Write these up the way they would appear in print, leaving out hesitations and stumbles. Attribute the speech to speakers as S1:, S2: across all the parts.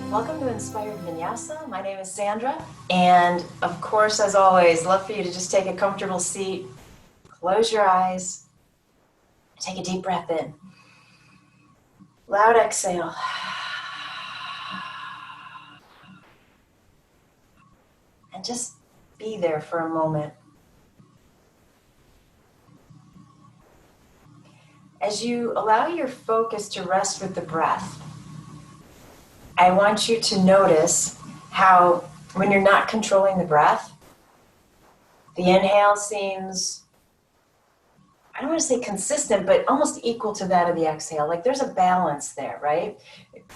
S1: Welcome to Inspired Vinyasa. My name is Sandra, and of course, as always, love for you to just take a comfortable seat, close your eyes, take a deep breath in. Loud exhale. And just be there for a moment. As you allow your focus to rest with the breath, I want you to notice how when you're not controlling the breath, the inhale seems, I don't want to say consistent, but almost equal to that of the exhale. Like there's a balance there, right?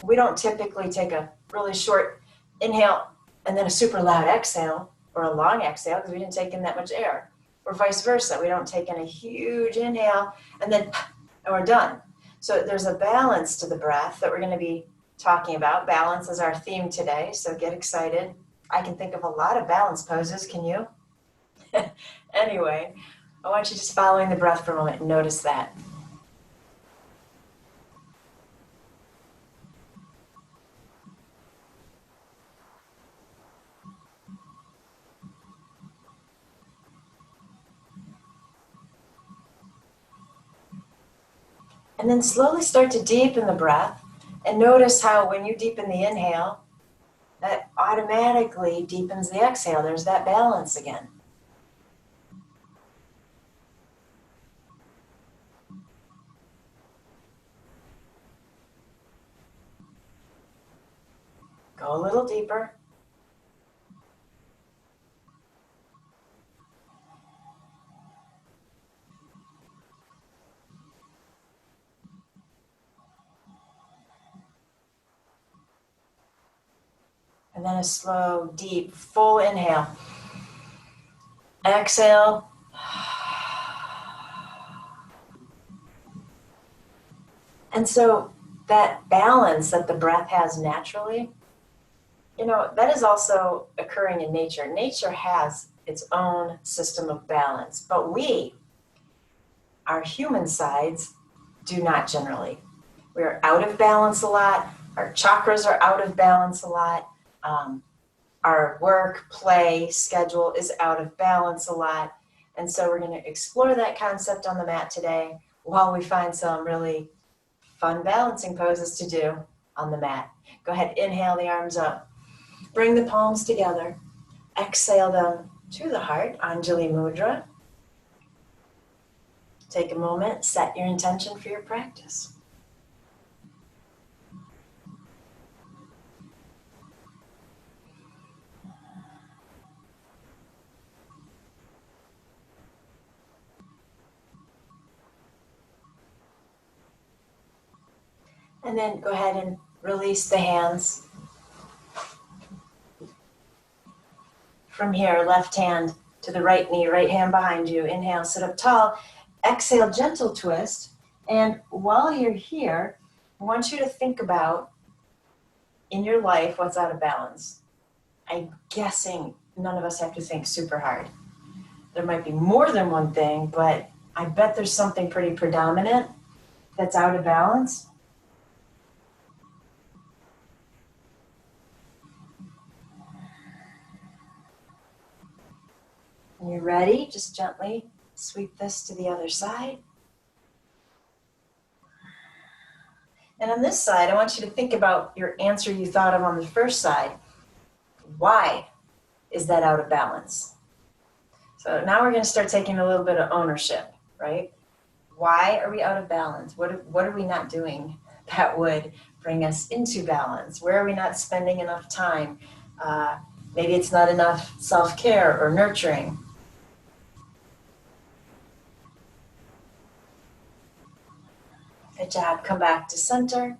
S1: We don't typically take a really short inhale and then a super loud exhale or a long exhale because we didn't take in that much air. Or vice versa. We don't take in a huge inhale and then we're done. So there's a balance to the breath that we're going to be talking about. Balance is our theme today, so get excited. I can think of a lot of balance poses, can you? Anyway, I want you just following the breath for a moment and notice that. And then slowly start to deepen the breath and notice how when you deepen the inhale, that automatically deepens the exhale. There's that balance again. Go a little deeper. And then a slow, deep, full inhale. Exhale. And so that balance that the breath has naturally, that is also occurring in nature. Nature has its own system of balance, but we, our human sides, do not generally. We're out of balance a lot. Our chakras are out of balance a lot. Our work, play, schedule is out of balance a lot. And so we're going to explore that concept on the mat today while we find some really fun balancing poses to do on the mat. Go ahead, inhale the arms up. Bring the palms together. Exhale them to the heart, Anjali Mudra. Take a moment, set your intention for your practice. And then go ahead and release the hands. From here, left hand to the right knee, right hand behind you. Inhale, sit up tall. Exhale, gentle twist. And while you're here, I want you to think about in your life what's out of balance. I'm guessing none of us have to think super hard. There might be more than one thing, but I bet there's something pretty predominant that's out of balance. When you're ready, just gently sweep this to the other side. And on this side, I want you to think about your answer you thought of on the first side. Why is that out of balance? So now we're going to start taking a little bit of ownership, right? Why are we out of balance? What are we not doing that would bring us into balance? Where are we not spending enough time? Maybe it's not enough self-care or nurturing. Good job. Come back to center.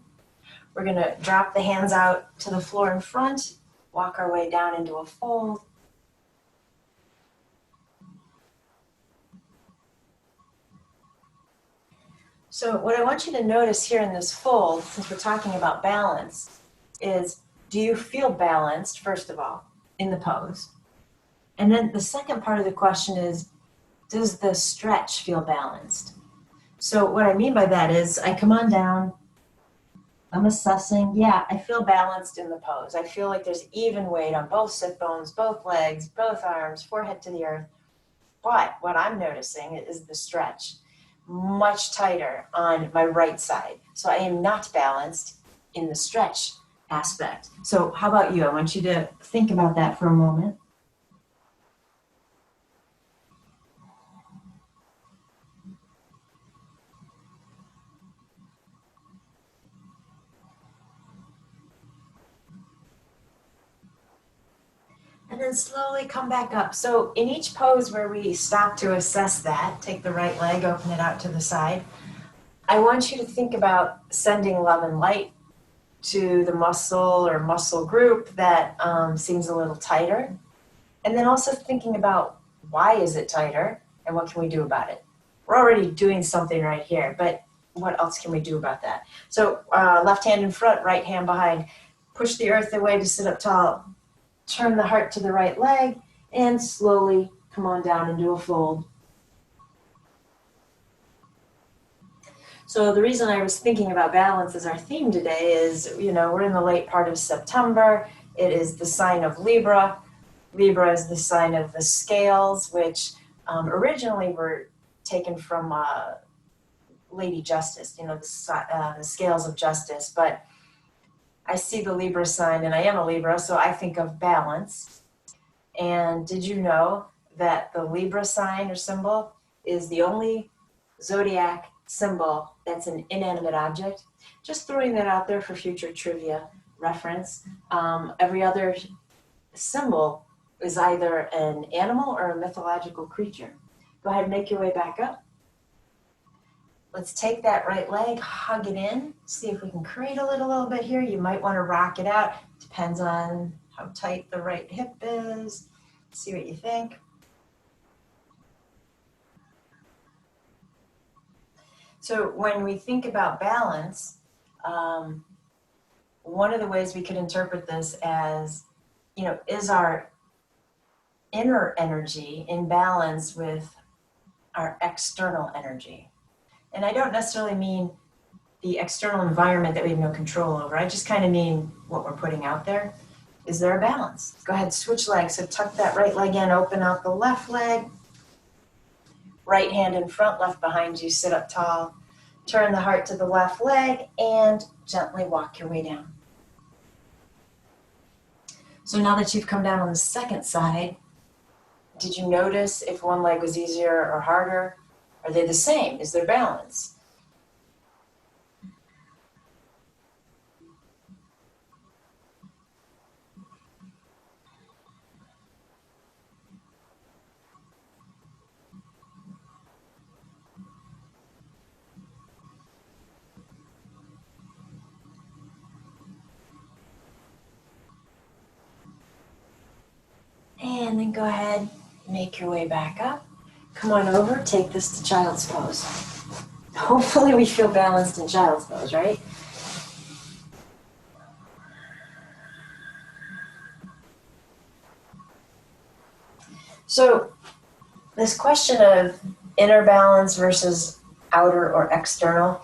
S1: We're going to drop the hands out to the floor in front, walk our way down into a fold. So what I want you to notice here in this fold, since we're talking about balance, is do you feel balanced, first of all, in the pose? And then the second part of the question is, does the stretch feel balanced? So what I mean by that is I come on down, I'm assessing, yeah, I feel balanced in the pose. I feel like there's even weight on both sit bones, both legs, both arms, forehead to the earth. But what I'm noticing is the stretch, much tighter on my right side. So I am not balanced in the stretch aspect. So how about you? I want you to think about that for a moment. And then slowly come back up. So in each pose where we stop to assess that, take the right leg, open it out to the side, I want you to think about sending love and light to the muscle or muscle group that seems a little tighter. And then also thinking about why is it tighter and what can we do about it? We're already doing something right here, but what else can we do about that? So left hand in front, right hand behind. Push the earth away to sit up tall. Turn the heart to the right leg and slowly come on down into a fold. So the reason I was thinking about balance as our theme today is, we're in the late part of September. It is the sign of Libra. Libra is the sign of the scales, which originally were taken from Lady Justice, the scales of justice. But I see the Libra sign, and I am a Libra, so I think of balance. And did you know that the Libra sign or symbol is the only zodiac symbol that's an inanimate object? Just throwing that out there for future trivia reference. Every other symbol is either an animal or a mythological creature. Go ahead and make your way back up. Let's take that right leg, hug it in, see if we can cradle it a little bit here. You might want to rock it out. Depends on how tight the right hip is. See what you think. So when we think about balance, one of the ways we could interpret this as, is our inner energy in balance with our external energy? And I don't necessarily mean the external environment that we have no control over. I just kind of mean what we're putting out there. Is there a balance? Go ahead, switch legs. So tuck that right leg in, open out the left leg. Right hand in front, left behind you, sit up tall. Turn the heart to the left leg and gently walk your way down. So now that you've come down on the second side, did you notice if one leg was easier or harder? Are they the same? Is there balance? And then go ahead, make your way back up. Come on over, take this to child's pose. Hopefully we feel balanced in child's pose, right? So this question of inner balance versus outer or external,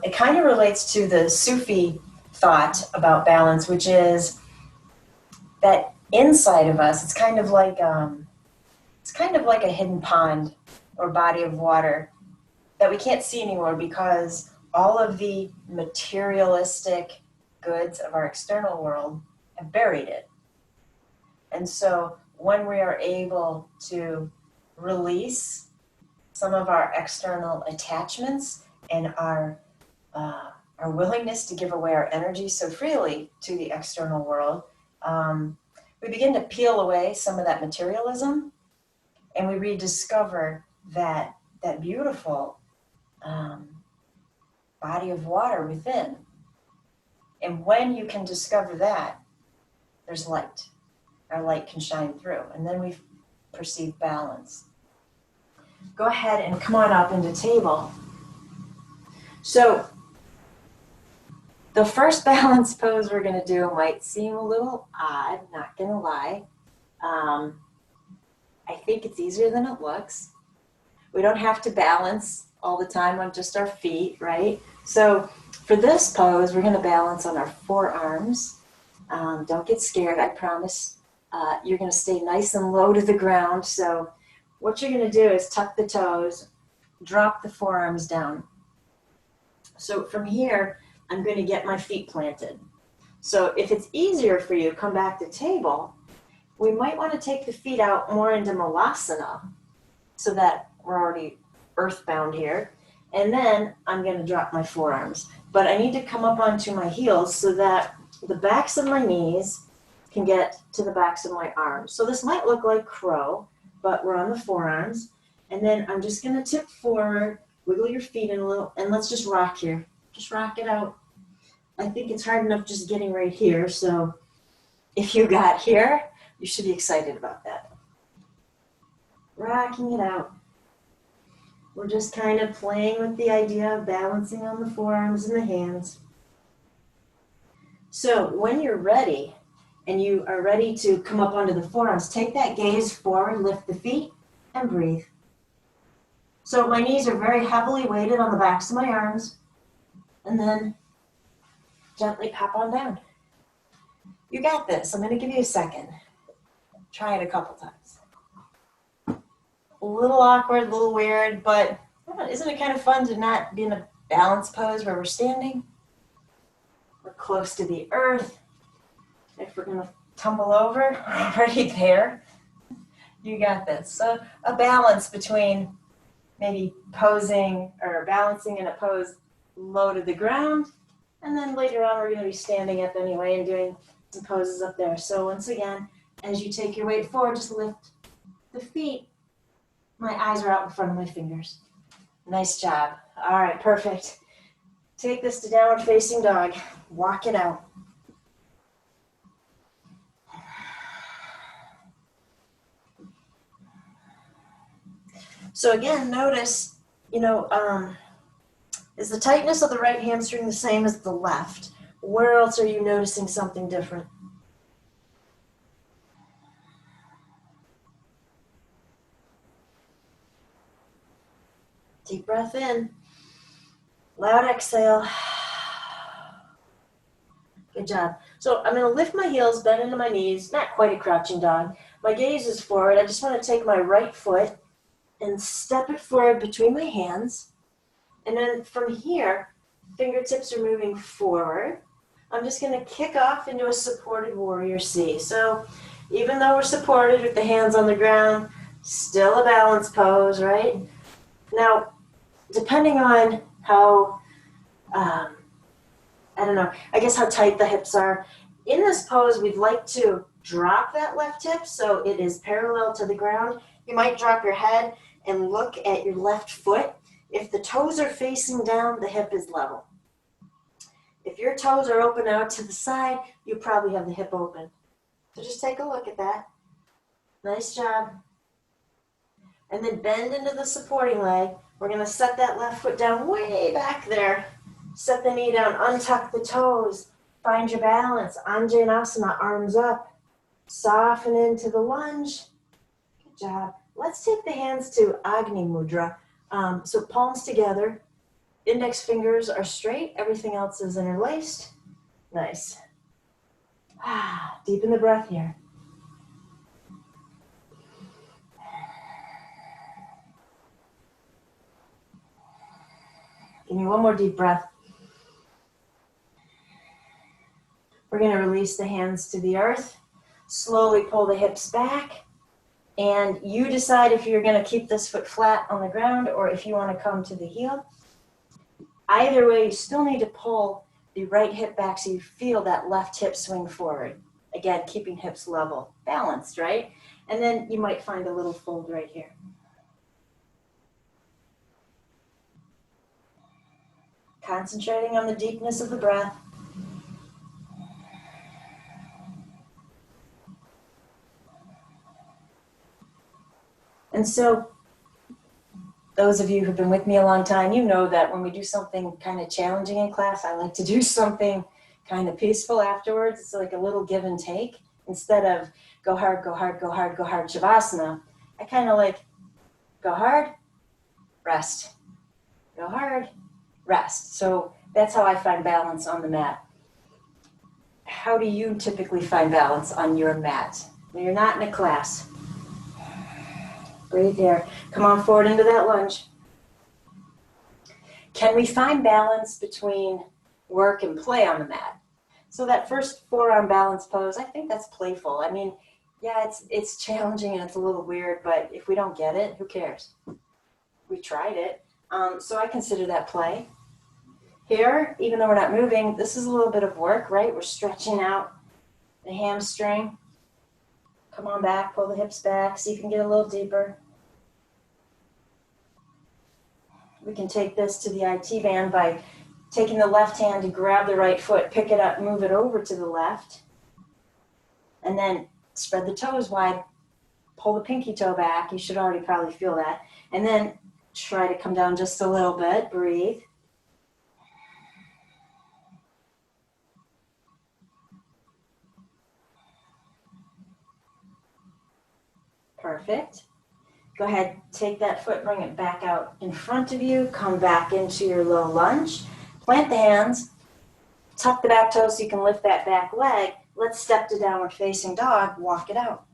S1: it kind of relates to the Sufi thought about balance, which is that inside of us, it's kind of like a hidden pond or body of water that we can't see anymore because all of the materialistic goods of our external world have buried it. And so when we are able to release some of our external attachments and our willingness to give away our energy so freely to the external world, we begin to peel away some of that materialism, and we rediscover that beautiful body of water within. And when you can discover that, there's light. Our light can shine through, and then we perceive balance. Go ahead and come on up into table. So the first balance pose we're going to do might seem a little odd, not going to lie. I think it's easier than it looks. We don't have to balance all the time on just our feet, right? So For this pose, we're going to balance on our forearms. Don't get scared, I promise. You're going to stay nice and low to the ground. So what you're going to do is tuck the toes, drop the forearms down. So from here, I'm going to get my feet planted. So if it's easier for you, come back to table. We might want to take the feet out more into Malasana so that we're already earthbound here. And then I'm going to drop my forearms. But I need to come up onto my heels so that the backs of my knees can get to the backs of my arms. So this might look like crow, but we're on the forearms. And then I'm just going to tip forward, wiggle your feet in a little, and let's just rock here. Just rock it out. I think it's hard enough just getting right here. So if you got here, you should be excited about that. Rocking it out. We're just kind of playing with the idea of balancing on the forearms and the hands. So when you're ready, and you are ready to come up onto the forearms, take that gaze forward, lift the feet, and breathe. So my knees are very heavily weighted on the backs of my arms, and then gently pop on down. You got this. I'm going to give you a second. Try it a couple times. A little awkward, a little weird, but isn't it kind of fun to not be in a balance pose where we're standing? We're close to the earth. If we're going to tumble over, we're already there. You got this. So a balance between maybe posing or balancing in a pose low to the ground, and then later on we're going to be standing up anyway and doing some poses up there. So once again, as you take your weight forward, just lift the feet. My eyes are out in front of my fingers. Nice job. All right, perfect. Take this to downward facing dog. Walk it out. So again, notice, is the tightness of the right hamstring the same as the left? Where else are you noticing something different? Deep breath in. Loud exhale. Good job. So I'm going to lift my heels, bend into my knees, not quite a crouching dog. My gaze is forward. I just want to take my right foot and step it forward between my hands. And then from here, fingertips are moving forward. I'm just going to kick off into a supported warrior C. So even though we're supported with the hands on the ground, still a balance pose, right? Now, depending on how, I guess how tight the hips are, in this pose, we'd like to drop that left hip so it is parallel to the ground. You might drop your head and look at your left foot. If the toes are facing down, the hip is level. If your toes are open out to the side, you probably have the hip open. So just take a look at that. Nice job. And then bend into the supporting leg. We're going to set that left foot down way back there. Set the knee down, untuck the toes. Find your balance. Anjaneyasana, arms up. Soften into the lunge. Good job. Let's take the hands to Agni Mudra. So palms together. Index fingers are straight. Everything else is interlaced. Nice. Deepen the breath here. Give me one more deep breath. We're going to release the hands to the earth. Slowly pull the hips back. And you decide if you're going to keep this foot flat on the ground or if you want to come to the heel. Either way, you still need to pull the right hip back so you feel that left hip swing forward. Again, keeping hips level, balanced, right? And then you might find a little fold right here. Concentrating on the deepness of the breath. And so, those of you who've been with me a long time, you know that when we do something kind of challenging in class, I like to do something kind of peaceful afterwards. It's like a little give and take. Instead of go hard, go hard, go hard, go hard, Shavasana, I kind of like go hard, rest. Go hard, rest. So That's how I find balance on the mat. How do you typically find balance on your mat when you're not in a class? Breathe here. Come on forward into that lunge. Can we find balance between work and play on the mat? So that first forearm balance pose, I think that's playful. I mean, yeah, it's challenging and it's a little weird, but if we don't get it, who cares? We tried it. So I consider that play. Here, even though we're not moving, this is a little bit of work, right? We're stretching out the hamstring. Come on back, pull the hips back, see if you can get a little deeper. We can take this to the IT band by taking the left hand to grab the right foot, pick it up, move it over to the left, and then spread the toes wide, pull the pinky toe back. You should already probably feel that. And then try to come down just a little bit, breathe. Perfect. Go ahead, take that foot, bring it back out in front of you, come back into your low lunge, plant the hands, tuck the back toes so you can lift that back leg. Let's step to downward facing dog, walk it out.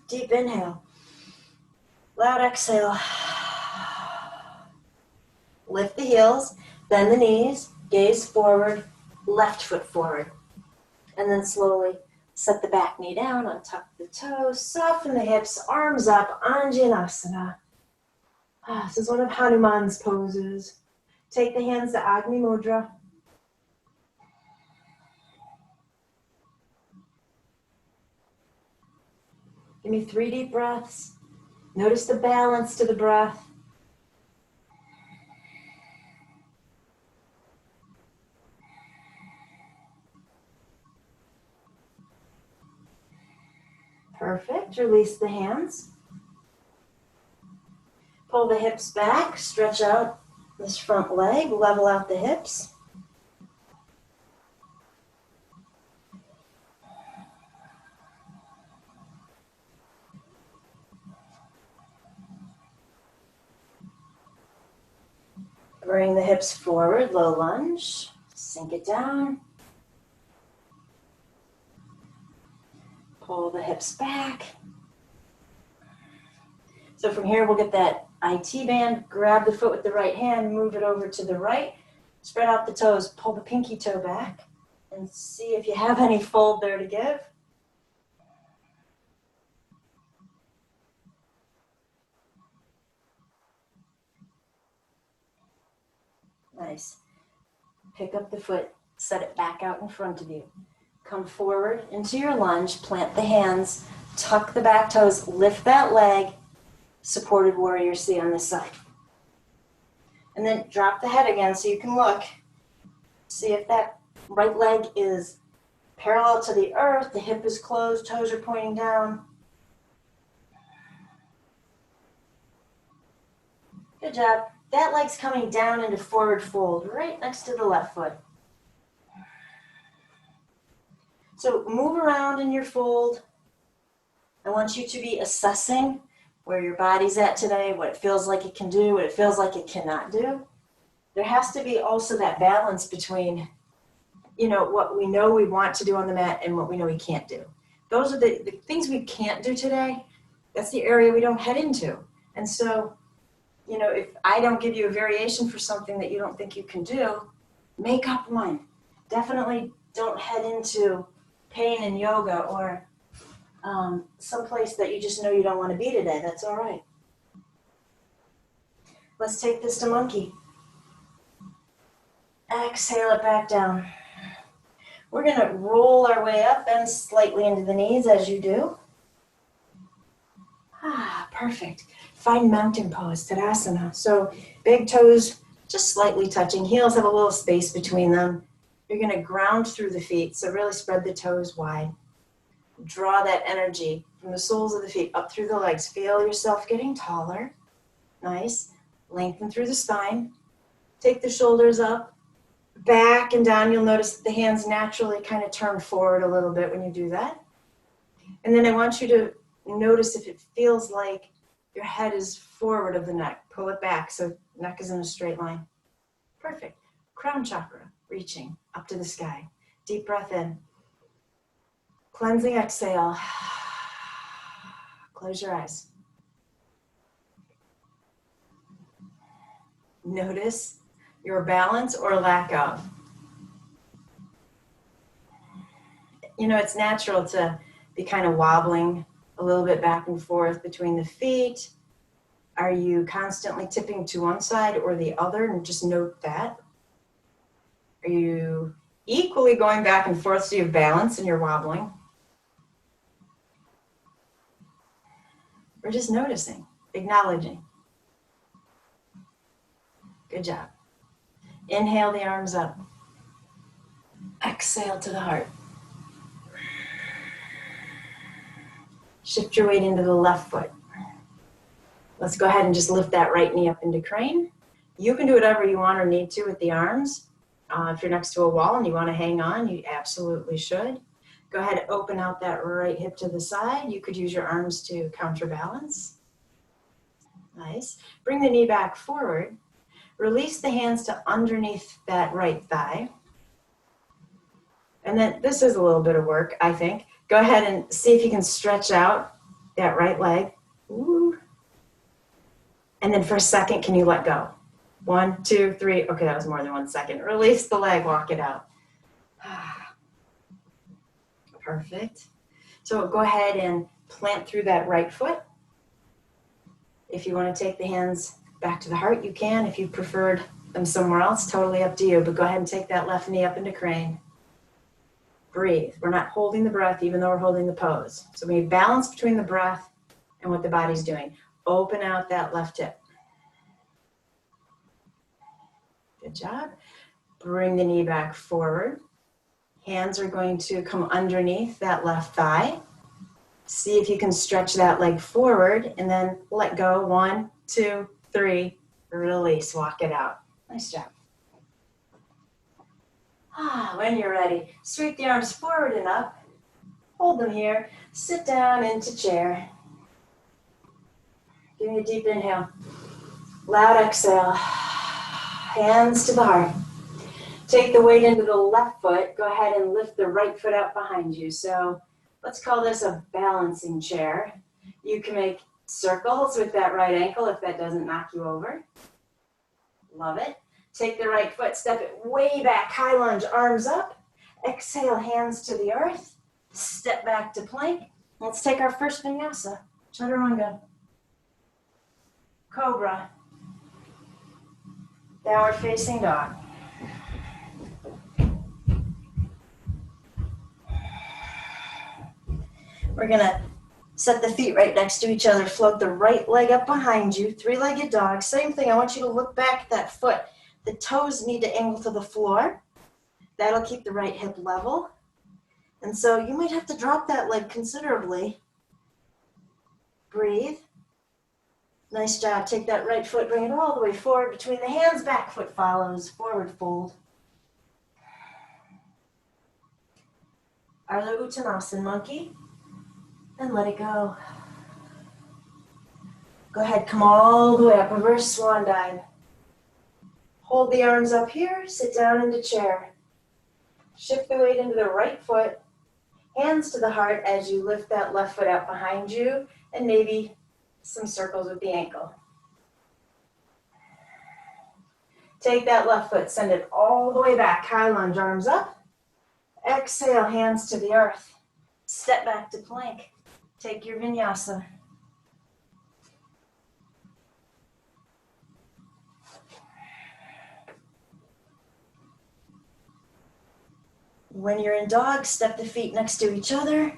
S1: Deep inhale, loud exhale. Lift the heels, bend the knees, gaze forward, left foot forward. And then slowly set the back knee down, untuck the toes, soften the hips, arms up, Anjanasana. This is one of Hanuman's poses. Take the hands to Agni Mudra. Give me 3 deep breaths. Notice the balance to the breath. Perfect. Release the hands. Pull the hips back. Stretch out this front leg. Level out the hips. Bring the hips forward. Low lunge. Sink it down. Pull the hips back. So from here, we'll get that IT band, grab the foot with the right hand, move it over to the right, spread out the toes, pull the pinky toe back, and see if you have any fold there to give. Nice. Pick up the foot, set it back out in front of you. Come forward into your lunge, plant the hands, tuck the back toes, lift that leg, supported warrior C on this side. And then drop the head again so you can look. See if that right leg is parallel to the earth, the hip is closed, toes are pointing down. Good job. That leg's coming down into forward fold, right next to the left foot. So move around in your fold. I want you to be assessing where your body's at today, what it feels like it can do, what it feels like it cannot do. There has to be also that balance between, what we know we want to do on the mat and what we know we can't do. Those are the things we can't do today. That's the area we don't head into. And so, if I don't give you a variation for something that you don't think you can do, make up one. Definitely don't head into pain in yoga or someplace that you just know you don't want to be today. That's all right. Let's take this to monkey. Exhale it back down. We're going to roll our way up and slightly into the knees as you do. Perfect. Find mountain pose, Tadasana. So big toes just slightly touching. Heels have a little space between them. You're going to ground through the feet, so really spread the toes wide. Draw that energy from the soles of the feet up through the legs. Feel yourself getting taller. Nice. Lengthen through the spine. Take the shoulders up, back and down. You'll notice that the hands naturally kind of turn forward a little bit when you do that. And then I want you to notice if it feels like Your head is forward of the neck. Pull it back so neck is in a straight line. Perfect. Crown chakra, reaching up to the sky. Deep breath in. Cleansing exhale. Close your eyes. Notice your balance or lack of. You know, it's natural to be kind of wobbling a little bit back and forth between the feet. Are you constantly tipping to one side or the other? And just note that. Are you equally going back and forth so you have balance and you're wobbling? Or just noticing, acknowledging. Good job. Inhale the arms up. Exhale to the heart. Shift your weight into the left foot. Let's go ahead and just lift that right knee up into crane. You can do whatever you want or need to with the arms. If you're next to a wall and you want to hang on, you absolutely should. Go ahead and open out that right hip to the side. You could use your arms to counterbalance. Nice. Bring the knee back forward. Release the hands to underneath that right thigh. And then this is a little bit of work, I think. Go ahead and see if you can stretch out that right leg. Ooh. And then for a second, can you let go? 1, 2, 3. Okay, that was more than 1 second. Release the leg, walk it out. Perfect. So go ahead and plant through that right foot. If you want to take the hands back to the heart, you can. If you preferred them somewhere else, totally up to you. But go ahead and take that left knee up into crane. Breathe. We're not holding the breath even though we're holding the pose. So we need balance between the breath and what the body's doing. Open out that left hip. Good job. Bring the knee back forward. Hands are going to come underneath that left thigh. See if you can stretch that leg forward and then let go. 1, 2, 3. Release. Walk it out. Nice job. When you're ready, sweep the arms forward and up. Hold them here. Sit down into chair. Give me a deep inhale. Loud exhale. Hands to the heart. Take the weight into the left foot. Go ahead and lift the right foot out behind you. So let's call this a balancing chair. You can make circles with that right ankle if that doesn't knock you over. Love it. Take the right foot, step it way back, high lunge, arms up. Exhale, hands to the earth. Step back to plank. Let's take our first vinyasa. Chaturanga. Cobra. Downward facing dog. We're gonna set the feet right next to each other. Float the right leg up behind you. Three-legged dog. Same thing, I want you to look back at that foot. The toes need to angle to the floor. That'll keep the right hip level. And so you might have to drop that leg considerably. Breathe. Nice job. Take that right foot, bring it all the way forward between the hands, back foot follows, forward fold. Ardha Uttanasana monkey, and let it go. Go ahead, come all the way up, reverse swan dive. Hold the arms up here, sit down into chair. Shift the weight into the right foot, hands to the heart as you lift that left foot out behind you, and maybe some circles with the ankle. Take that left foot, send it all the way back, high lunge, arms up. Exhale, hands to the earth. Step back to plank. Take your vinyasa. When you're in dog, step the feet next to each other.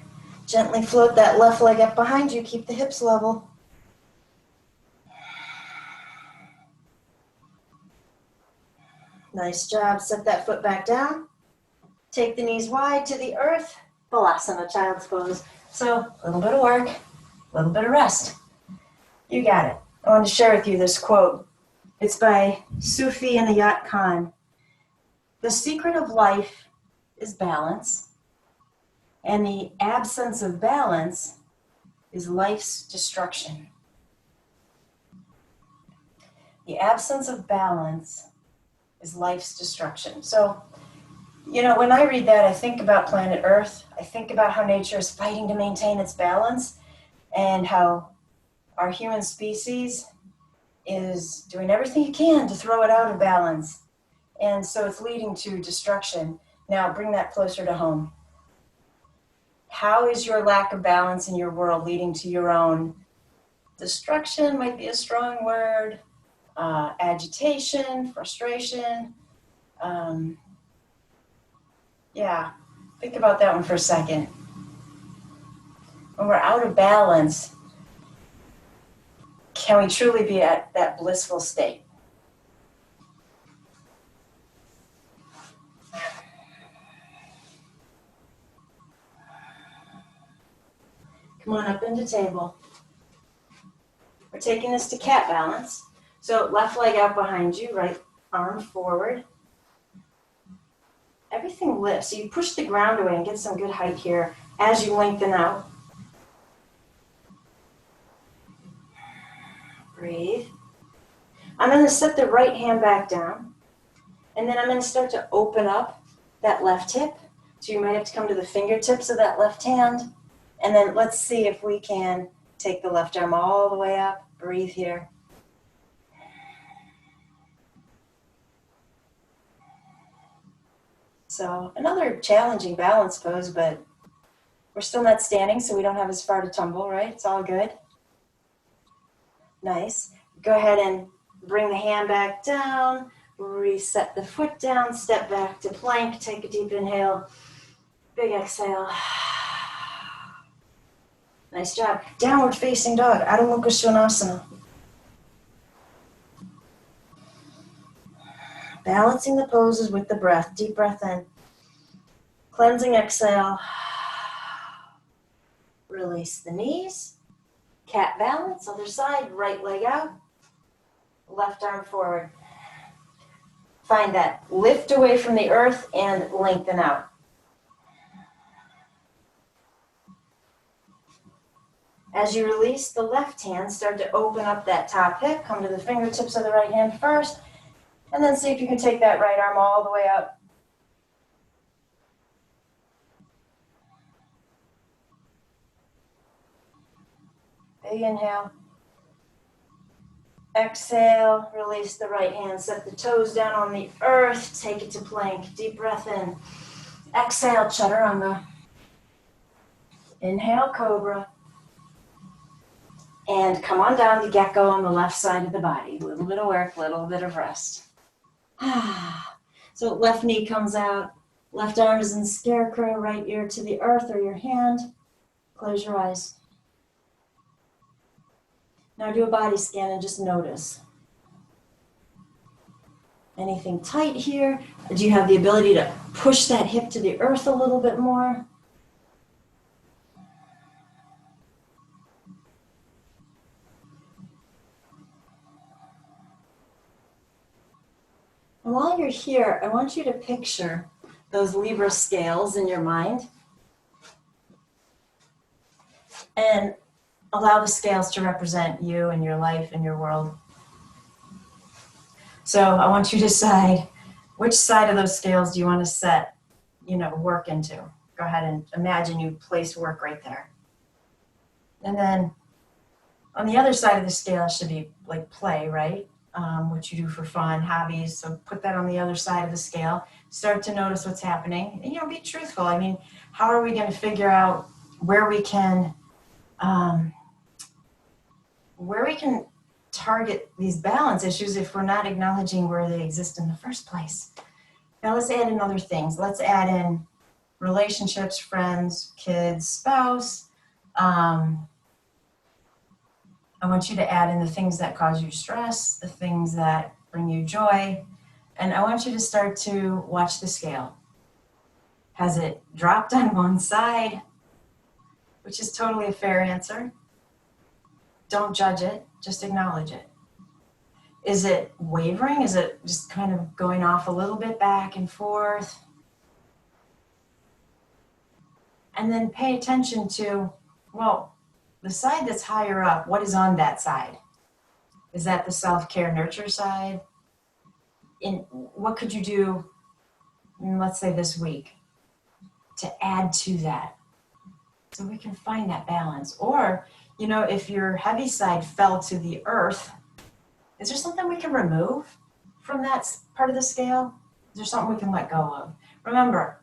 S1: Gently float that left leg up behind you. Keep the hips level. Nice job. Set that foot back down. Take the knees wide to the earth. Balasana, child's pose. So a little bit of work, a little bit of rest. You got it. I want to share with you this quote. It's by Sufi Inayat Khan. The secret of life is balance, and the absence of balance is life's destruction. The absence of balance is life's destruction. So, you know, when I read that, I think about planet Earth. I think about how nature is fighting to maintain its balance and how our human species is doing everything it can to throw it out of balance. And so it's leading to destruction. Now, bring that closer to home. How is your lack of balance in your world leading to your own destruction? Might be a strong word. Agitation, frustration. Yeah, think about that one for a second. When we're out of balance, can we truly be at that blissful state? Come on up into table. We're taking this to cat balance. So left leg out behind you, right arm forward. Everything lifts. So you push the ground away and get some good height here as you lengthen out. Breathe. I'm going to set the right hand back down. And then I'm going to start to open up that left hip. So you might have to come to the fingertips of that left hand. And then let's see if we can take the left arm all the way up. Breathe here. So another challenging balance pose, but we're still not standing, so we don't have as far to tumble, right? It's all good. Nice. Go ahead and bring the hand back down. Reset the foot down. Step back to plank. Take a deep inhale. Big exhale. Nice job. Downward facing dog. Adho Mukha Svanasana. Balancing the poses with the breath. Deep breath in. Cleansing exhale. Release the knees. Cat balance. Other side. Right leg out. Left arm forward. Find that lift away from the earth and lengthen out. As you release the left hand, start to open up that top hip. Come to the fingertips of the right hand first. And then see if you can take that right arm all the way up. Big inhale. Exhale, release the right hand. Set the toes down on the earth. Take it to plank. Deep breath in. Exhale, chaturanga. Inhale, cobra. And come on down to gecko on the left side of the body. A little bit of work, a little bit of rest. So left knee comes out. Left arm is in scarecrow, right ear to the earth or your hand. Close your eyes. Now do a body scan and just notice. Anything tight here? Do you have the ability to push that hip to the earth a little bit more? And while you're here, I want you to picture those Libra scales in your mind and allow the scales to represent you and your life and your world. So I want you to decide which side of those scales do you want to set, work into. Go ahead and imagine you place work right there. And then on the other side of the scale should be like play, right? What you do for fun, hobbies. So put that on the other side of the scale. Start to notice what's happening. And, be truthful. I mean, how are we going to figure out where we can target these balance issues if we're not acknowledging where they exist in the first place? Now let's add in other things. Let's add in relationships, friends, kids, spouse. I want you to add in the things that cause you stress, the things that bring you joy. And I want you to start to watch the scale. Has it dropped on one side? Which is totally a fair answer. Don't judge it, just acknowledge it. Is it wavering? Is it just kind of going off a little bit back and forth? And then pay attention to, the side that's higher up, what is on that side? Is that the self-care nurture side? What could you do, let's say this week, to add to that? So we can find that balance. Or, if your heavy side fell to the earth, is there something we can remove from that part of the scale? Is there something we can let go of? Remember,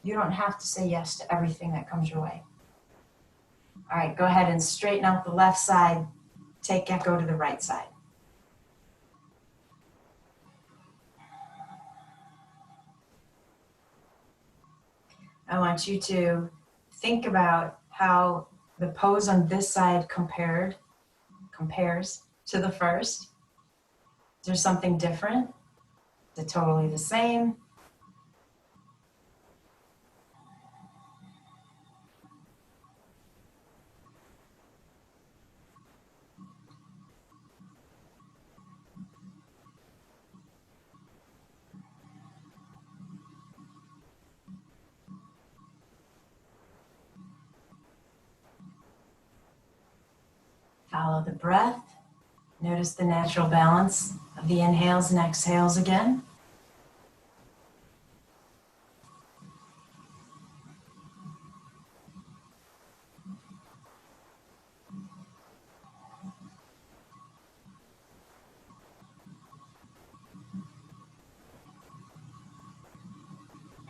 S1: you don't have to say yes to everything that comes your way. All right, go ahead and straighten out the left side. Go to the right side. I want you to think about how the pose on this side compares to the first. Is there something different? Is it totally the same? Follow the breath. Notice the natural balance of the inhales and exhales again.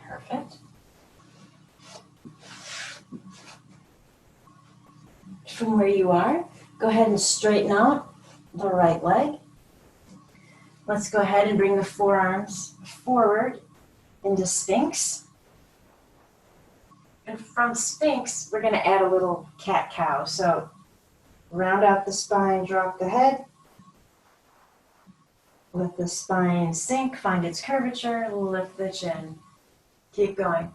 S1: Perfect. From where you are, go ahead and straighten out the right leg. Let's go ahead and bring the forearms forward into Sphinx. And from Sphinx, we're going to add a little cat-cow. So round out the spine, drop the head. Let the spine sink, find its curvature, lift the chin. Keep going.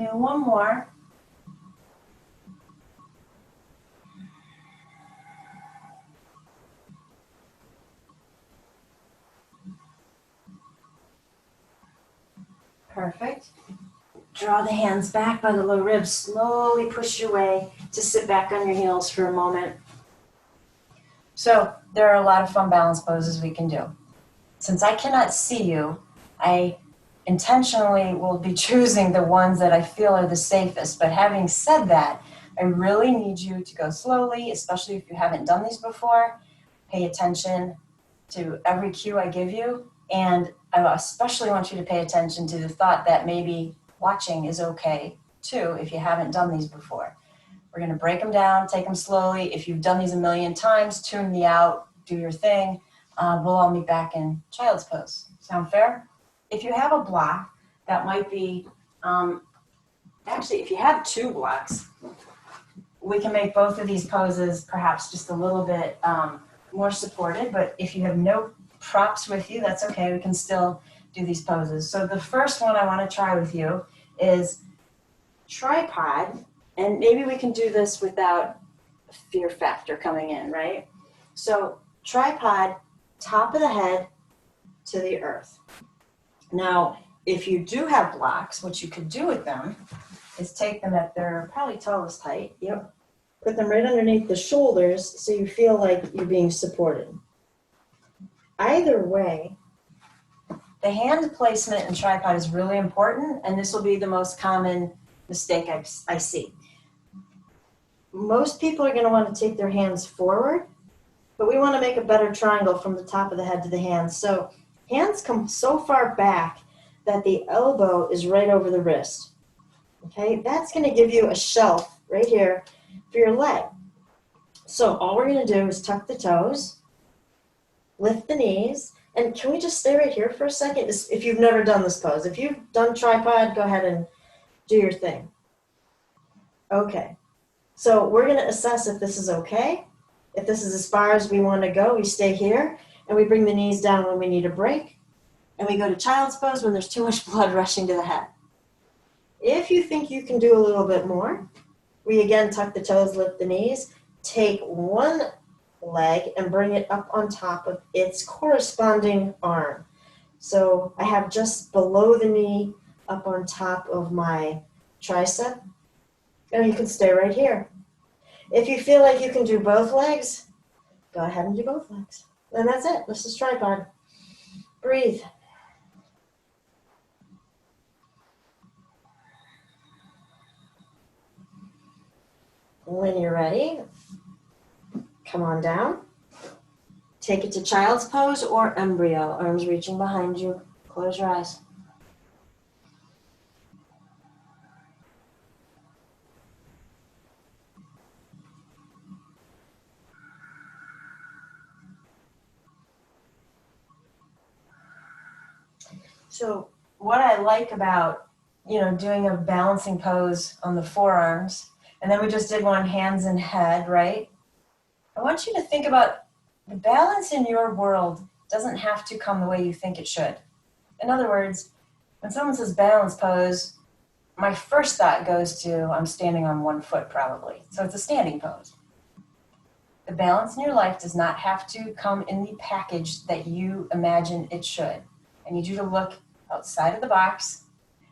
S1: And one more. Perfect. Draw the hands back by the low ribs. Slowly push your way to sit back on your heels for a moment. So there are a lot of fun balance poses we can do. Since I cannot see you, I intentionally will be choosing the ones that I feel are the safest. But having said that, I really need you to go slowly, especially if you haven't done these before. Pay attention to every cue I give you. And I especially want you to pay attention to the thought that maybe watching is okay too if you haven't done these before. We're going to break them down, take them slowly. If you've done these a million times, tune me out, do your thing. We'll all meet back in child's pose. Sound fair? If you have a block, that might be, actually, if you have two blocks, we can make both of these poses perhaps just a little bit more supported. But if you have no props with you, that's okay. We can still do these poses. So the first one I want to try with you is tripod. And maybe we can do this without fear factor coming in, right? So tripod, top of the head to the earth. Now, if you do have blocks, what you could do with them is take them at their probably tallest height. Yep. Put them right underneath the shoulders so you feel like you're being supported. Either way, the hand placement in tripod is really important, and this will be the most common mistake I see. Most people are going to want to take their hands forward, but we want to make a better triangle from the top of the head to the hands. So hands come so far back that the elbow is right over the wrist. Okay, that's going to give you a shelf right here for your leg. So all we're going to do is tuck the toes, lift the knees, and can we just stay right here for a second? If you've never done this pose, if you've done tripod, go ahead and do your thing. Okay, so we're going to assess if this is okay. If this is as far as we want to go, we stay here, and we bring the knees down when we need a break, and we go to child's pose when there's too much blood rushing to the head.
S2: If you think you can do a little bit more, we again tuck the toes, lift the knees, take one leg and bring it up on top of its corresponding arm. So I have just below the knee up on top of my tricep, and you can stay right here. If you feel like you can do both legs, go ahead and do both legs. And that's it. This is tripod. Breathe. When you're ready, come on down. Take it to child's pose or embryo. Arms reaching behind you. Close your eyes. So what I like about, doing a balancing pose on the forearms, and then we just did one hands and head, right? I want you to think about the balance in your world doesn't have to come the way you think it should. In other words, when someone says balance pose, my first thought goes to I'm standing on one foot probably. So it's a standing pose. The balance in your life does not have to come in the package that you imagine it should. I need you to look outside of the box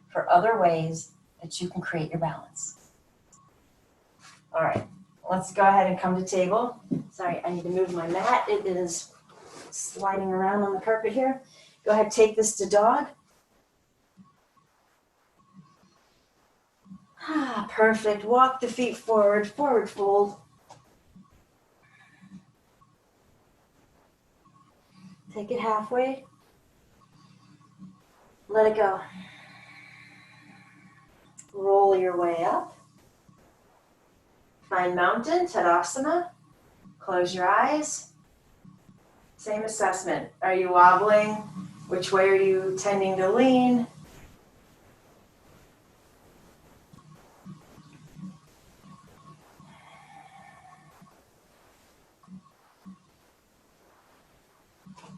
S2: for other ways that you can create your balance. All right, let's go ahead and come to table. Sorry, I need to move my mat. It is sliding around on the carpet here. Go ahead, take this to dog. Perfect. Walk the feet forward, forward fold. Take it halfway. Let it go. Roll your way up. Find mountain, Tadasana. Close your eyes. Same assessment. Are you wobbling? Which way are you tending to lean?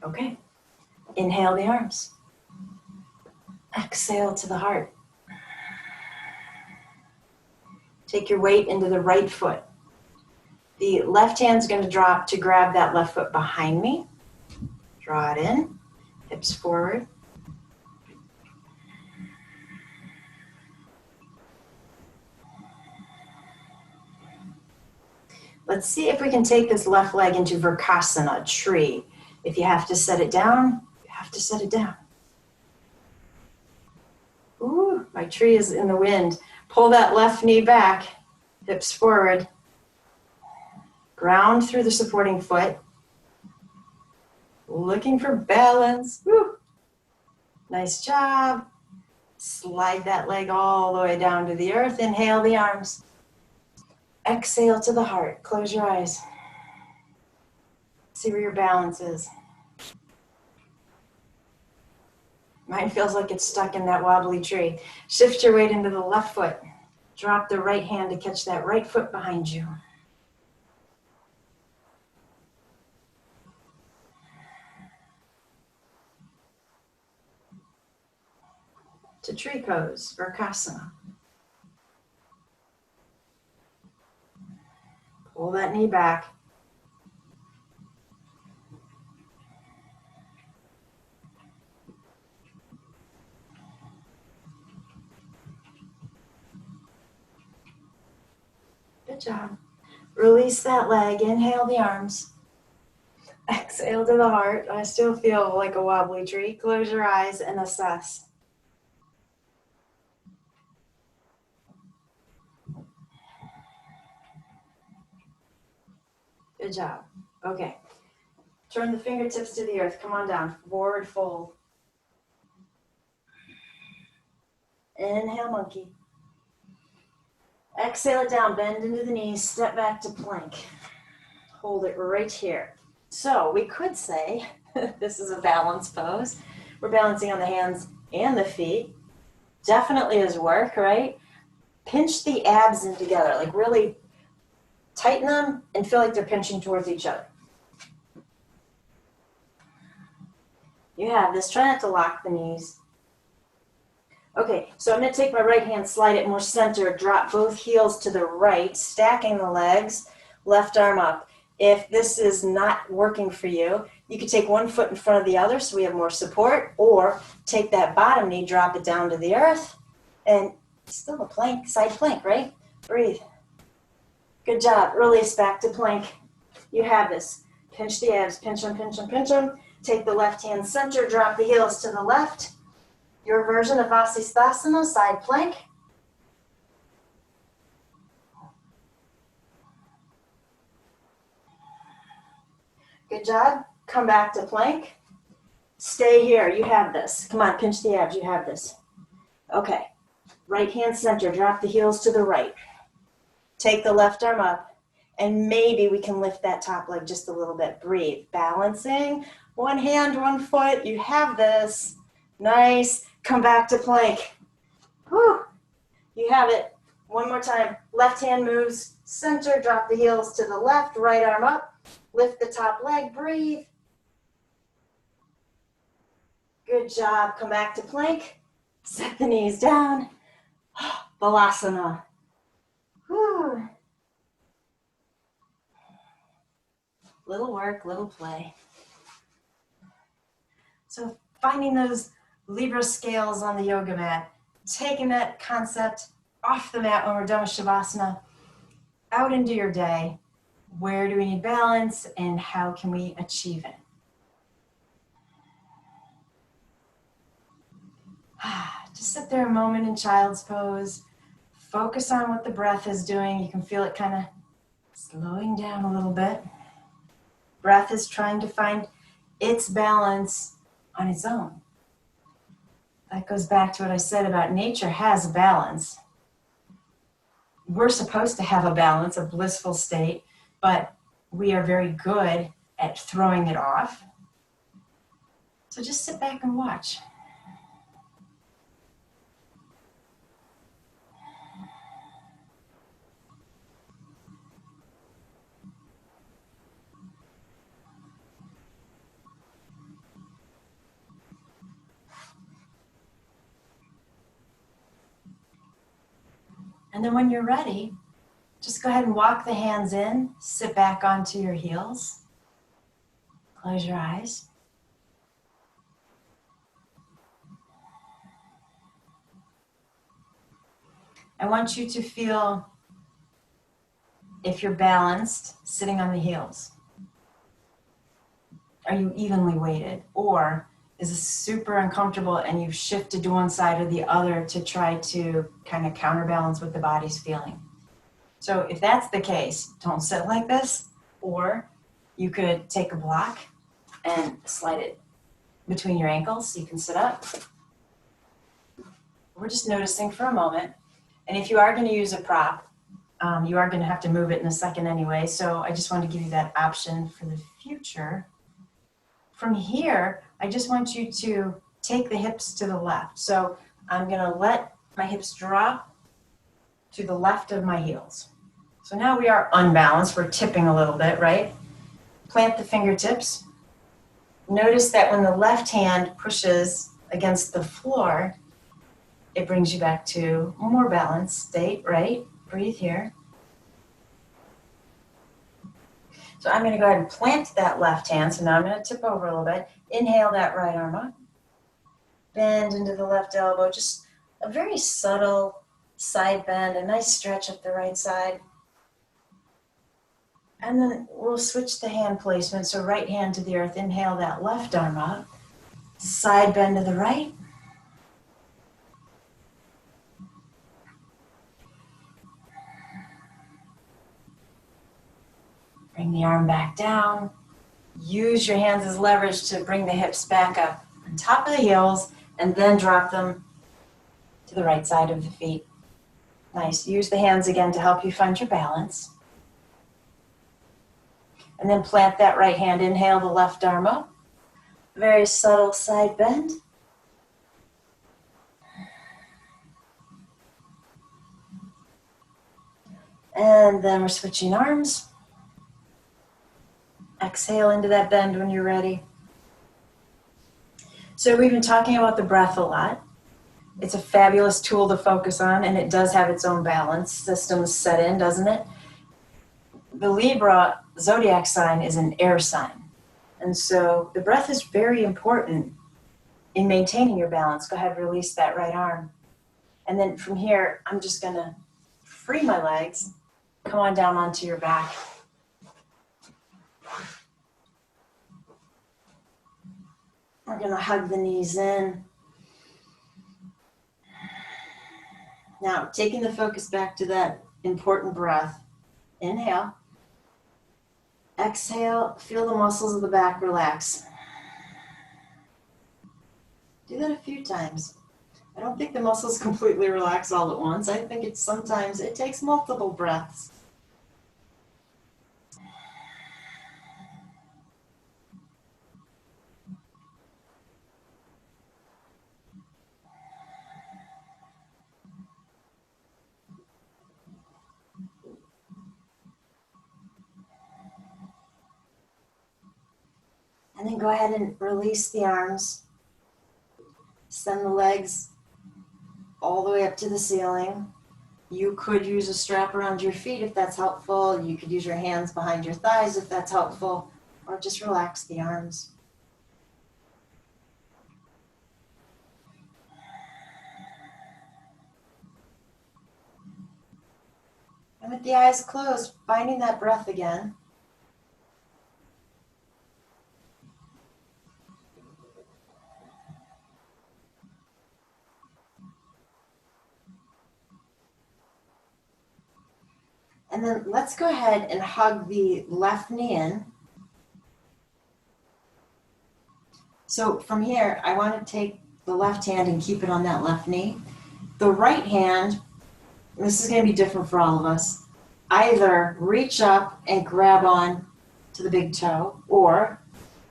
S2: Okay. Inhale the arms. Exhale to the heart. Take your weight into the right foot. The left hand's going to drop to grab that left foot behind me. Draw it in. Hips forward. Let's see if we can take this left leg into Virkasana, tree. If you have to set it down, you have to set it down. Ooh, my tree is in the wind. Pull that left knee back, hips forward. Ground through the supporting foot. Looking for balance. Woo. Nice job. Slide that leg all the way down to the earth. Inhale the arms. Exhale to the heart. Close your eyes. See where your balance is. Mine feels like it's stuck in that wobbly tree. Shift your weight into the left foot. Drop the right hand to catch that right foot behind you. To tree pose, Virkasana. Pull that knee back. Good job. Release that leg. Inhale the arms. Exhale to the heart. I still feel like a wobbly tree. Close your eyes and assess. Good job. Okay. Turn the fingertips to the earth. Come on down. Forward fold. Inhale, monkey. Exhale it down. Bend into the knees. Step back to plank. Hold it right here. So we could say this is a balance pose. We're balancing on the hands and the feet. Definitely is work, right? Pinch the abs in together. Like really tighten them and feel like they're pinching towards each other. You have this. Try not to lock the knees. Okay, so I'm going to take my right hand, slide it more center, drop both heels to the right, stacking the legs, left arm up. If this is not working for you, you can take one foot in front of the other so we have more support, or take that bottom knee, drop it down to the earth, and still a plank, side plank, right? Breathe. Good job. Release back to plank. You have this. Pinch the abs, pinch them, pinch them, pinch them. Take the left hand center, drop the heels to the left. Your version of Vasisthasana, side plank. Good job. Come back to plank. Stay here. You have this. Come on, pinch the abs. You have this. Okay. Right hand center. Drop the heels to the right. Take the left arm up. And maybe we can lift that top leg just a little bit. Breathe. Balancing. One hand, one foot. You have this. Nice. Come back to plank. Whew. You have it. One more time. Left hand moves. Center. Drop the heels to the left. Right arm up. Lift the top leg. Breathe. Good job. Come back to plank. Set the knees down. Balasana. Whew. Little work, little play. So finding those Libra scales on the yoga mat, taking that concept off the mat when we're done with Shavasana, out into your day. Where do we need balance and how can we achieve it? Just sit there a moment in child's pose. Focus on what the breath is doing. You can feel it kind of slowing down a little bit. Breath is trying to find its balance on its own. That goes back to what I said about nature has a balance. We're supposed to have a balance, a blissful state, but we are very good at throwing it off. So just sit back and watch. And then when you're ready, just go ahead and walk the hands in, sit back onto your heels, close your eyes. I want you to feel if you're balanced, sitting on the heels. Are you evenly weighted? Or is this super uncomfortable and you've shifted to one side or the other to try to kind of counterbalance what the body's feeling? So if that's the case, don't sit like this, or you could take a block and slide it between your ankles so you can sit up. We're just noticing for a moment. And if you are going to use a prop, you are going to have to move it in a second anyway. So I just want to give you that option for the future. From here, I just want you to take the hips to the left. So I'm going to let my hips drop to the left of my heels. So now we are unbalanced. We're tipping a little bit, right? Plant the fingertips. Notice that when the left hand pushes against the floor, it brings you back to a more balanced state, right? Breathe here. So I'm going to go ahead and plant that left hand. So now I'm going to tip over a little bit. Inhale that right arm up. Bend into the left elbow. Just a very subtle side bend, a nice stretch up the right side. And then we'll switch the hand placement. So right hand to the earth. Inhale that left arm up. Side bend to the right. Bring the arm back down. Use your hands as leverage to bring the hips back up on top of the heels and then drop them to the right side of the feet. Nice. Use the hands again to help you find your balance. And then plant that right hand. Inhale the left arm up. Very subtle side bend. And then we're switching arms. Exhale into that bend when you're ready. So we've been talking about the breath a lot. It's a fabulous tool to focus on, and it does have its own balance systems set in, doesn't it? The Libra zodiac sign is an air sign. And so the breath is very important in maintaining your balance. Go ahead, release that right arm. And then from here, I'm just gonna free my legs, come on down onto your back. We're gonna hug the knees in. Now, taking the focus back to that important breath. Inhale. Exhale, feel the muscles of the back relax. Do that a few times. I don't think the muscles completely relax all at once. I think sometimes it takes multiple breaths. And then go ahead and release the arms. Send the legs all the way up to the ceiling. You could use a strap around your feet if that's helpful. You could use your hands behind your thighs if that's helpful, or just relax the arms. And with the eyes closed, finding that breath again. And then let's go ahead and hug the left knee in. So from here, I want to take the left hand and keep it on that left knee. The right hand, this is going to be different for all of us, either reach up and grab on to the big toe, or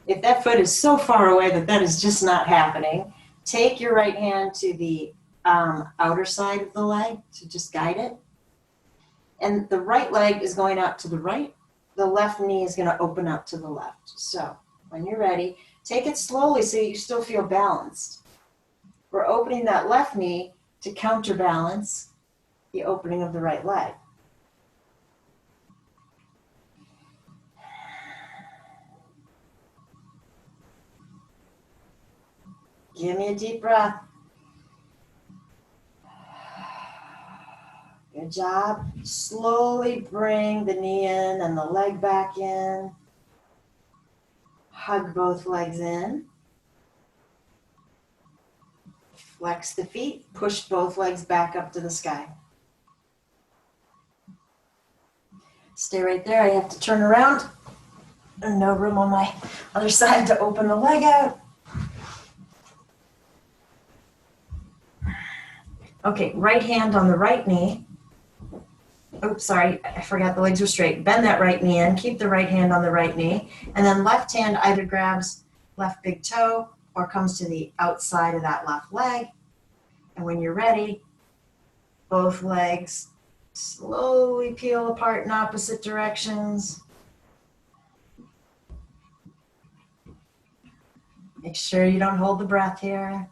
S2: if that foot is so far away that that is just not happening, take your right hand to the outer side of the leg to just guide it. And the right leg is going out to the right. The left knee is going to open up to the left. So when you're ready, take it slowly so you still feel balanced. We're opening that left knee to counterbalance the opening of the right leg. Give me a deep breath. Good job. Slowly bring the knee in and the leg back in. Hug both legs in. Flex the feet. Push both legs back up to the sky. Stay right there. I have to turn around. There's no room on my other side to open the leg out. Okay, right hand on the right knee. Oops, sorry, I forgot the legs were straight. Bend that right knee in, keep the right hand on the right knee, and then left hand either grabs left big toe or comes to the outside of that left leg. And when you're ready, both legs slowly peel apart in opposite directions. Make sure you don't hold the breath here.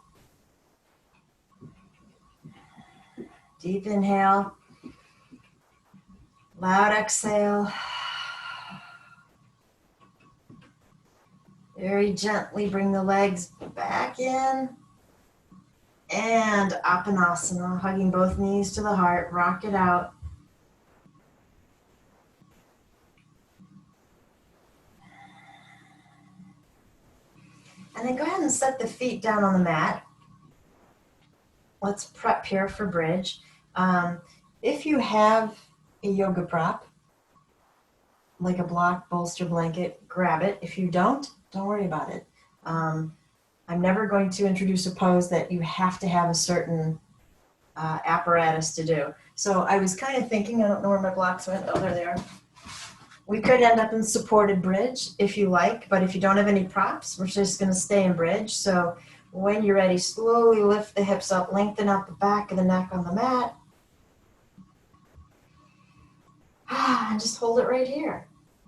S2: Deep inhale. Loud exhale. Very gently bring the legs back in. And Apanasana, hugging both knees to the heart. Rock it out. And then go ahead and set the feet down on the mat. Let's prep here for bridge. If you have a yoga prop, like a block, bolster, blanket, grab it. If you don't worry about it. I'm never going to introduce a pose that you have to have a certain apparatus to do. So I was kind of thinking, I don't know where my blocks went. Oh, there they are. We could end up in supported bridge if you like, but if you don't have any props, we're just going to stay in bridge. So when you're ready, slowly lift the hips up, lengthen out the back of the neck on the mat. And just hold it right here.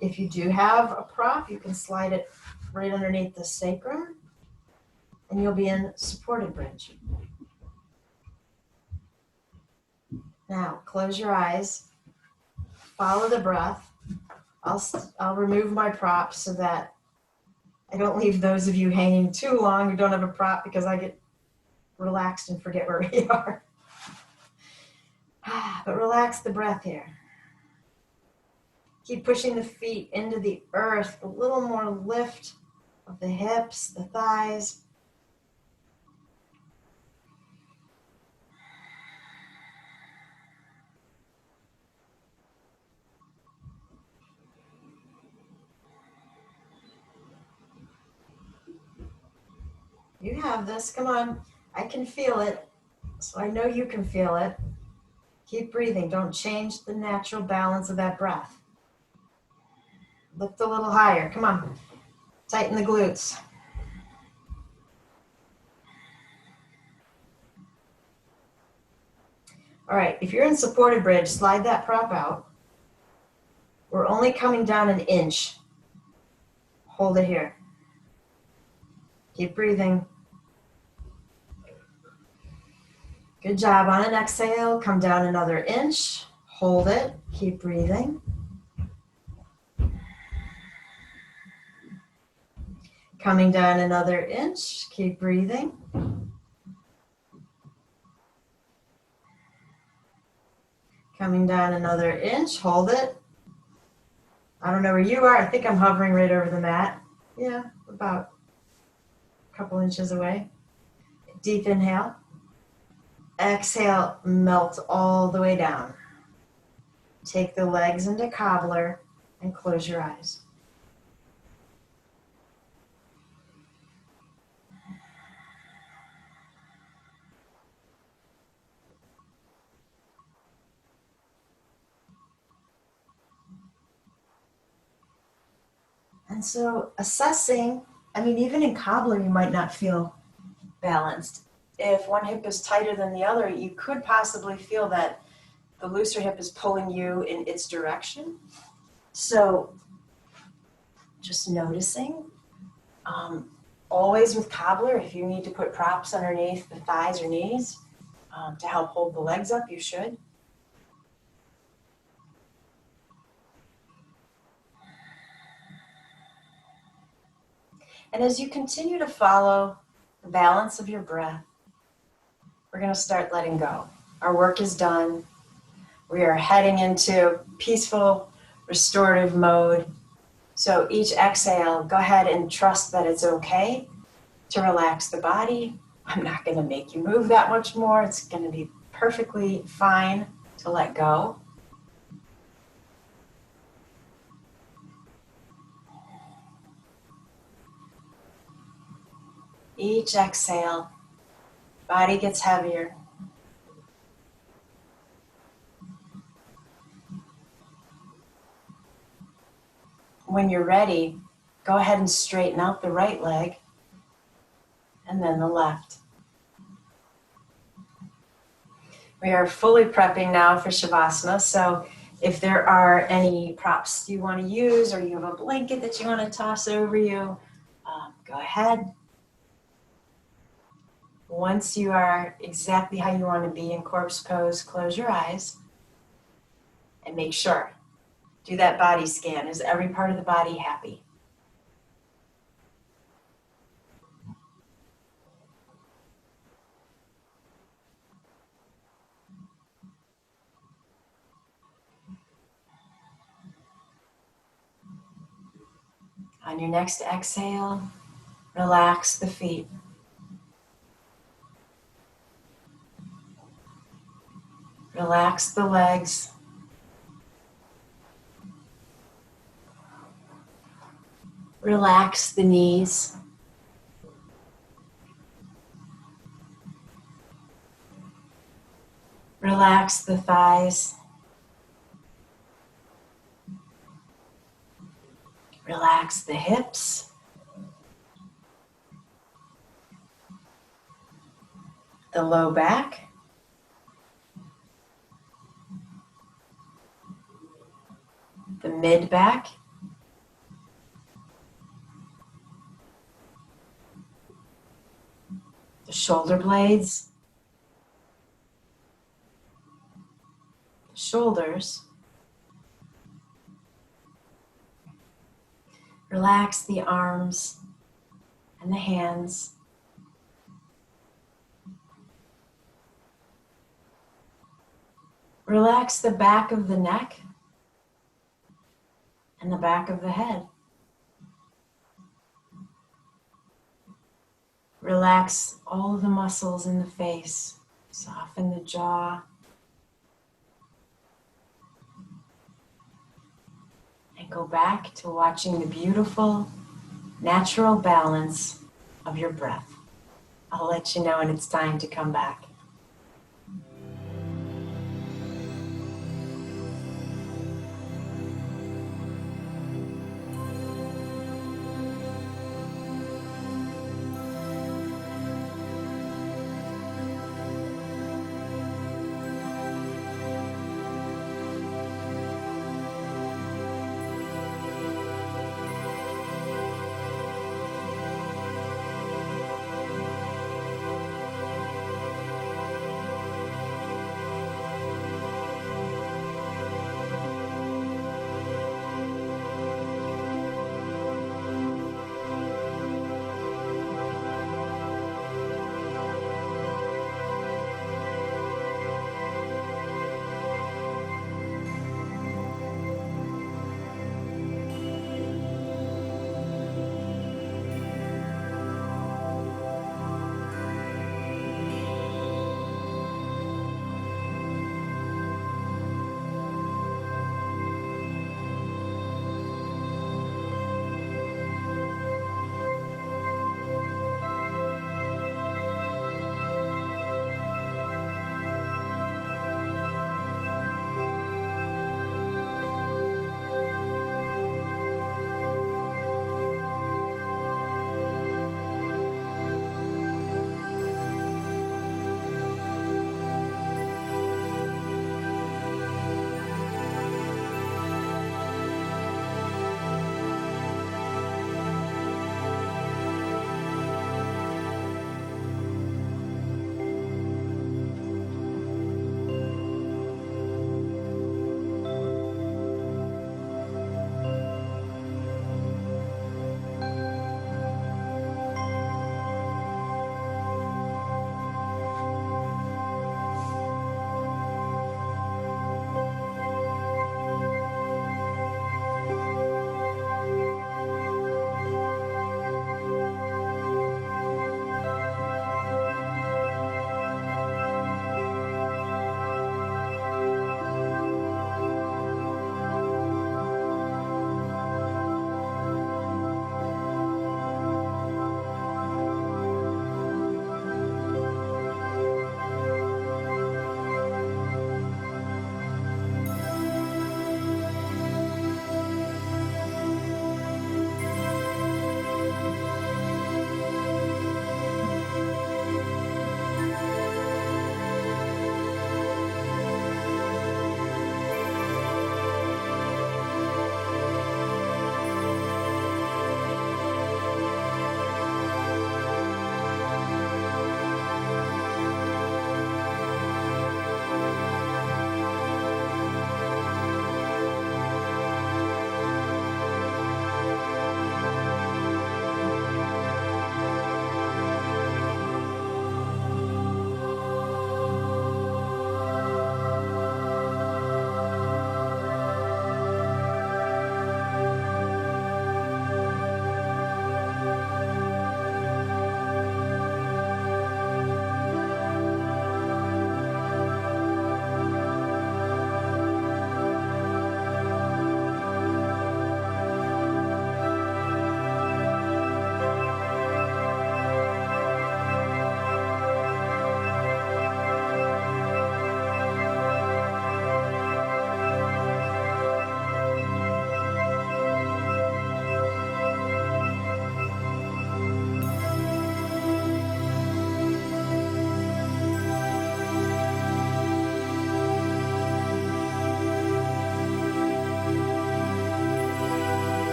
S2: If you do have a prop, you can slide it right underneath the sacrum, and you'll be in supported bridge. Now, close your eyes, follow the breath. I'll remove my props so that I don't leave those of you hanging too long who don't have a prop, because I get relaxed and forget where we are. But relax the breath here. Keep pushing the feet into the earth, a little more lift of the hips, the thighs. You have this, come on. I can feel it, so I know you can feel it. Keep breathing, don't change the natural balance of that breath. Lift a little higher, come on. Tighten the glutes. All right, if you're in supported bridge, slide that prop out. We're only coming down an inch. Hold it here. Keep breathing. Good job. On an exhale, come down another inch. Hold it. Keep breathing. Coming down another inch. Keep breathing. Coming down another inch. Hold it. I don't know where you are. I think I'm hovering right over the mat. Yeah, about a couple inches away. Deep inhale. Exhale, melt all the way down. Take the legs into cobbler and close your eyes. And so assessing, I mean, even in cobbler, you might not feel balanced. If one hip is tighter than the other, you could possibly feel that the looser hip is pulling you in its direction. So just noticing, always with cobbler, if you need to put props underneath the thighs or knees to help hold the legs up, you should. And as you continue to follow the balance of your breath, we're going to start letting go. Our work is done. We are heading into peaceful, restorative mode. So each exhale, go ahead and trust that it's okay to relax the body. I'm not going to make you move that much more. It's going to be perfectly fine to let go. Each exhale, body gets heavier. When you're ready, go ahead and straighten out the right leg and then the left. We are fully prepping now for Shavasana, so if there are any props you want to use or you have a blanket that you want to toss over you, go ahead. Once you are exactly how you want to be in corpse pose, close your eyes and make sure. Do that body scan. Is every part of the body happy? On your next exhale, relax the feet. Relax the legs. Relax the knees. Relax the thighs. Relax the hips. The low back. The mid back. The shoulder blades.
S1: shoulders. Relax the arms and the hands. Relax the back of the neck and the back of the head. Relax all the muscles in the face. Soften the jaw. And go back to watching the beautiful, natural balance of your breath. I'll let you know when it's time to come back.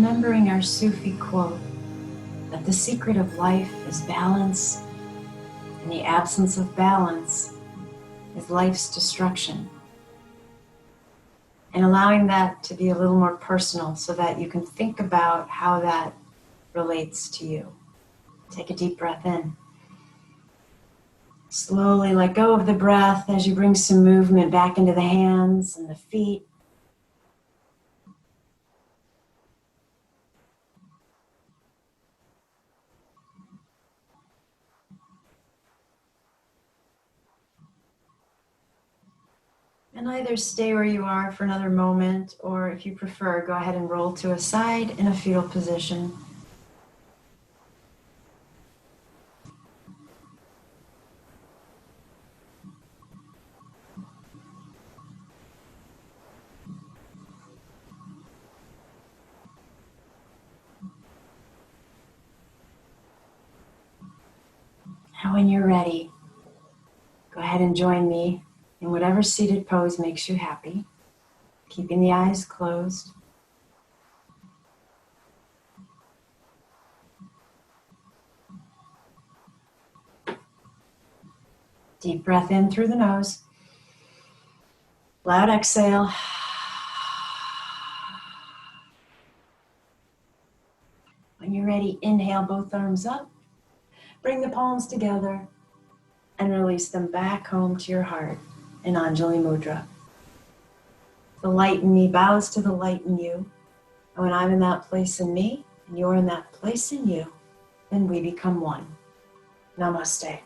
S1: remembering our Sufi quote that the secret of life is balance, and the absence of balance is life's destruction. And allowing that to be a little more personal so that you can think about how that relates to you. Take a deep breath in. Slowly let go of the breath as you bring some movement back into the hands and the feet. And either stay where you are for another moment, or if you prefer, go ahead and roll to a side in a fetal position. And when you're ready, go ahead and join me in whatever seated pose makes you happy, keeping the eyes closed. Deep breath in through the nose. Loud exhale. When you're ready, inhale both arms up. Bring the palms together and release them back home to your heart in Anjali Mudra. The light in me bows to the light in you. And when I'm in that place in me and you're in that place in you, then we become one. Namaste.